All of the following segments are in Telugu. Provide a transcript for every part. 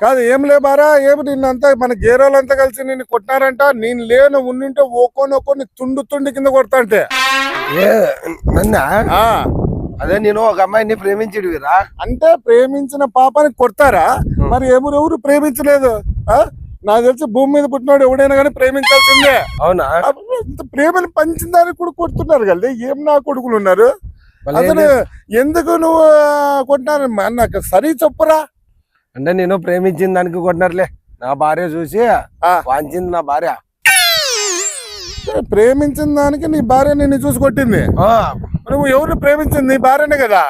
కాదు ఏం లేబారా ఏమి నిన్నంతా మన గేరోళ్ళంతా కలిసి నిన్ను కొట్టినారంట. నేను లేను ఉండింటే ఒక్కొని తుండు తుండి కింద కొడతా అంటే నన్నా అదే నేను ఒక అమ్మాయిని ప్రేమించిడివిరా. అంటే ప్రేమించిన పాపని కొడతారా? మరి ఎవరు ప్రేమించలేదు. నాకు తెలిసి భూమి మీద పుట్టినాడు ఎవడైనా కానీ ప్రేమించాల్సిందే. అవునా? ఇంత ప్రేమను పంచిన దానికి కూడా కొడుతున్నారు కదా. ఏం నా కొడుకులు ఉన్నారు అసలు. ఎందుకు నువ్వు కొట్టినారు నాకు సరి చెప్పురా. అంటే నేను ప్రేమించిన దానికి కొట్టినారులే. నా భార్య చూసి వాంచింది నా భార్య. ప్రేమించిన దానికి నీ భార్య నిన్ను చూసి కొట్టింది. నువ్వు ఎవరిని ప్రేమించింది? నీ భార్యనే కదా.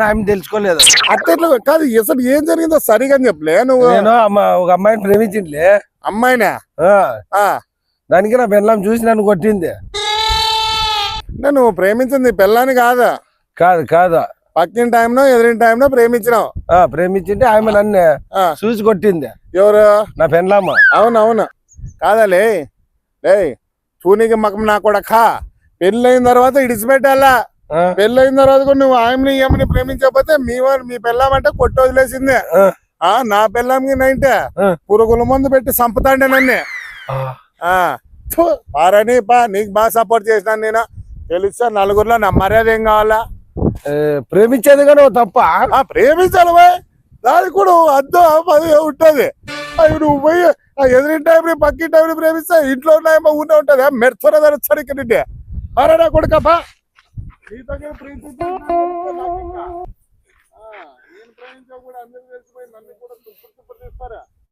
ఆమె తెలుసుకోలేదు. అట్లా కాదు అసలు ఏం జరిగిందో సరిగా చెప్పలే. నువ్వు ఒక అమ్మాయిని ప్రేమించిందిలే. అమ్మాయినా? దానికి నా పెళ్ళాం చూసి నన్ను కొట్టింది. నువ్వు ప్రేమించింది పెళ్ళాని కాదా? కాదు కాదు, పక్కిన టైంలో ఎదురిన టైంలో ప్రేమించినావు. ప్రేమించింటే ఆమె నన్ను చూసి కొట్టింది. ఎవరు? నా పెళ్ళామ. అవునవును కాదలే లే చూనికి మకం నా కొడక. పెళ్ళైన తర్వాత ఇడిచిపెట్టాలా. పెళ్ళైన తర్వాత కూడా నువ్వు ఆమెని ఏమని ప్రేమించకపోతే మీ పెళ్ళామంటే కొట్టి వదిలేసిందే. నా పెళ్ళాంకి నైంటే పురుగుల మందు పెట్టి చంపుతాండే నన్ను. పారని నీకు బాగా సపోర్ట్ చేసినాను నేను. తెలుసా నలుగురిలో నా మర్యాద ఏం కావాలా? ప్రేమించేది కానీ తప్ప. ప్రేమించాలి దానికి కూడా అద్దం అది ఉంటది. నువ్వు పోయి ఎదురి టైంని పక్కి టైంని ప్రేమిస్తా ఇంట్లో ఊనే ఉంటది. మెర్చొన ధరచ్చాడు ఇక్కడ అరే కొడుకప్ప ప్రేమించా కూడా అందరూ తెలిసిపోయి నన్ను కూడా తుప్పుడు తీస్తారా?